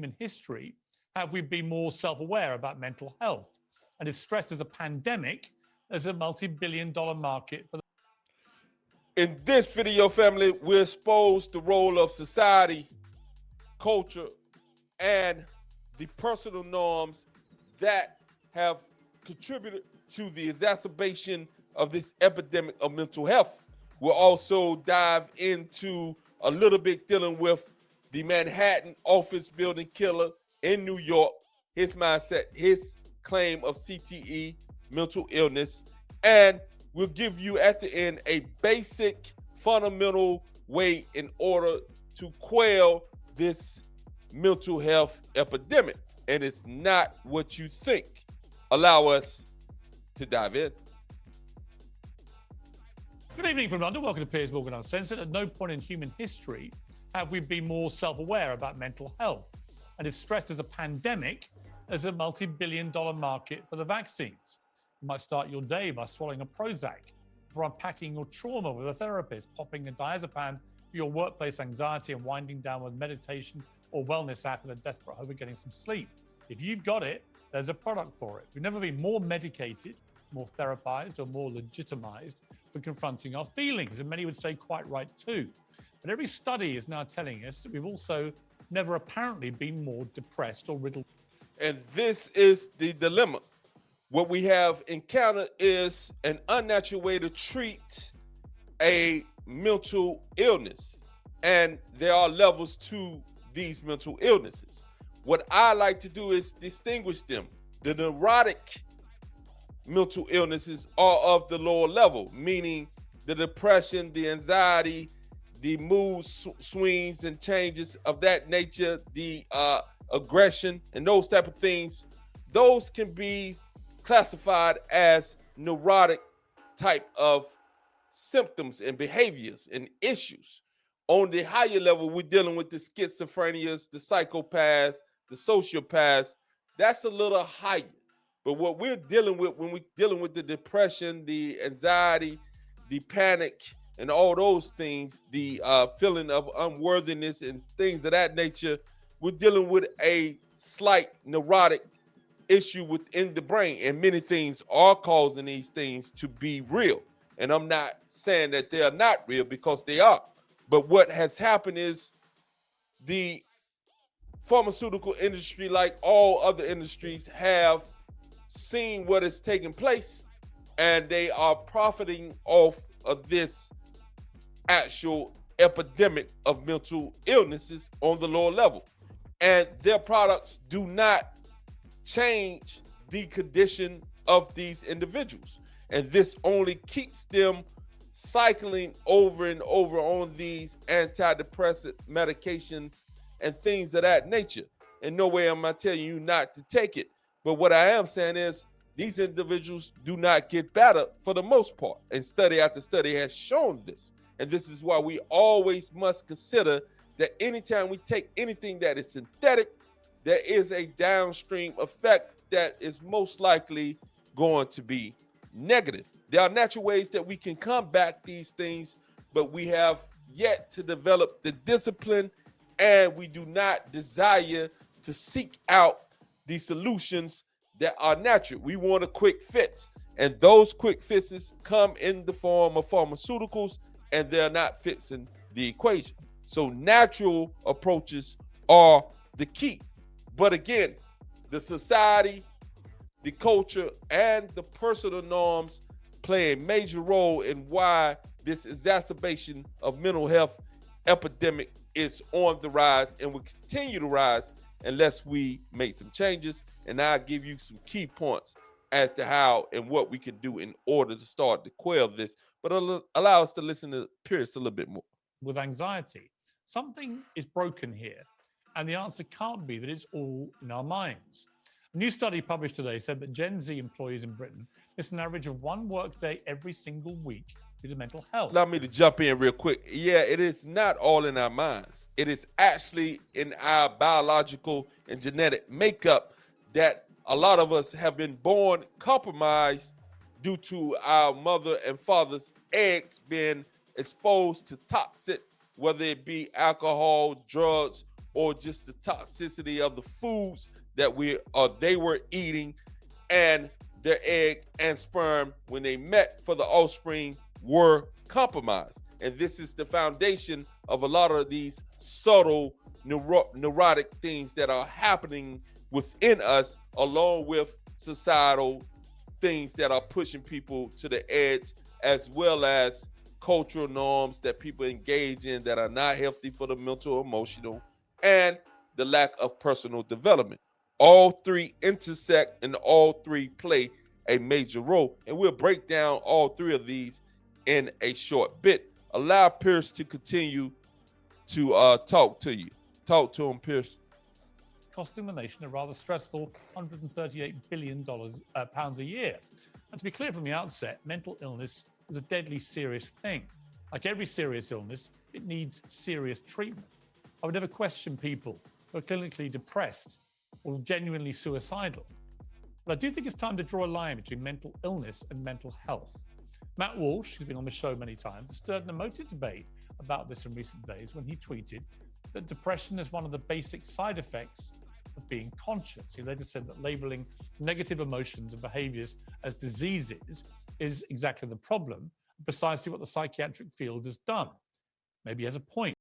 human history have we been more self-aware about mental health? And is stress as a pandemic as a multi-billion-dollar market for In this video, family, we expose the role of society, culture, and the personal norms that have contributed to the exacerbation of this epidemic of mental health. We'll also dive into a little bit dealing with the Manhattan office building killer in New York, his mindset, his claim of CTE, mental illness, and we'll give you at the end a basic, fundamental way in order to quell this mental health epidemic. And it's not what you think. Allow us to dive in. Good evening from London. Welcome to Piers Morgan Uncensored. At no point in human history have we been more self-aware about mental health and is stressed as a pandemic as a multi-billion-dollar market for the vaccines. You might start your day by swallowing a Prozac, before unpacking your trauma with a therapist, popping a diazepam for your workplace anxiety, and winding down with meditation or wellness app in a desperate hope of getting some sleep. If you've got it, there's a product for it. We've never been more medicated, more therapized, or more legitimized for confronting our feelings, and many would say quite right too. But every study is now telling us that we've also never apparently been more depressed or riddled. And this is the dilemma. What we have encountered is an unnatural way to treat a mental illness. And there are levels to these mental illnesses. What I like to do is distinguish them. The neurotic mental illnesses are of the lower level, meaning the depression, the anxiety, the mood swings and changes of that nature, the aggression and those type of things. Those can be classified as neurotic type of symptoms and behaviors and issues. On the higher level, we're dealing with the schizophrenias, the psychopaths, the sociopaths. That's a little higher. But what we're dealing with when we're dealing with the depression, the anxiety, the panic, and all those things, the feeling of unworthiness and things of that nature, we're dealing with a slight neurotic issue within the brain, and many things are causing these things to be real. And I'm not saying that they are not real, because they are. But what has happened is the pharmaceutical industry, like all other industries, have seen what is taking place, and they are profiting off of this actual epidemic of mental illnesses on the lower level. And their products do not change the condition of these individuals. And this only keeps them cycling over and over on these antidepressant medications and things of that nature. In no way am I telling you not to take it. But what I am saying is these individuals do not get better for the most part. And study after study has shown this. And this is why we always must consider that anytime we take anything that is synthetic, there is a downstream effect that is most likely going to be negative. There are natural ways that we can combat these things, but we have yet to develop the discipline, and we do not desire to seek out the solutions that are natural. We want a quick fix, and those quick fixes come in the form of pharmaceuticals, and they're not fixing the equation. So natural approaches are the key. But again, the society, the culture, and the personal norms play a major role in why this exacerbation of mental health epidemic is on the rise and will continue to rise unless we make some changes. And I'll give you some key points as to how and what we can do in order to start to quell this, but allow us to listen to Piers a little bit more. With anxiety, something is broken here. And the answer can't be that it's all in our minds. A new study published today said that Gen Z employees in Britain miss an average of one workday every single week due to mental health. Allow me to jump in real quick. Yeah, it is not all in our minds. It is actually in our biological and genetic makeup that a lot of us have been born compromised due to our mother and father's eggs being exposed to toxic, whether it be alcohol, drugs, or just the toxicity of the foods that they were eating, and their egg and sperm, when they met for the offspring, were compromised. And this is the foundation of a lot of these subtle neurotic things that are happening within us, along with societal things that are pushing people to the edge, as well as cultural norms that people engage in that are not healthy for the mental, emotional, and the lack of personal development. All three intersect and all three play a major role. And we'll break down all three of these in a short bit. Allow Piers to continue to talk to you. Talk to him, Piers. Costing the nation a rather stressful $138 billion pounds a year. And to be clear from the outset, mental illness is a deadly serious thing. Like every serious illness, it needs serious treatment. I would never question people who are clinically depressed or genuinely suicidal. But I do think it's time to draw a line between mental illness and mental health. Matt Walsh, who's been on the show many times, stirred an emotive debate about this in recent days when he tweeted that depression is one of the basic side effects of being conscious. He later said that labeling negative emotions and behaviors as diseases is exactly the problem, precisely what the psychiatric field has done. Maybe he has a point.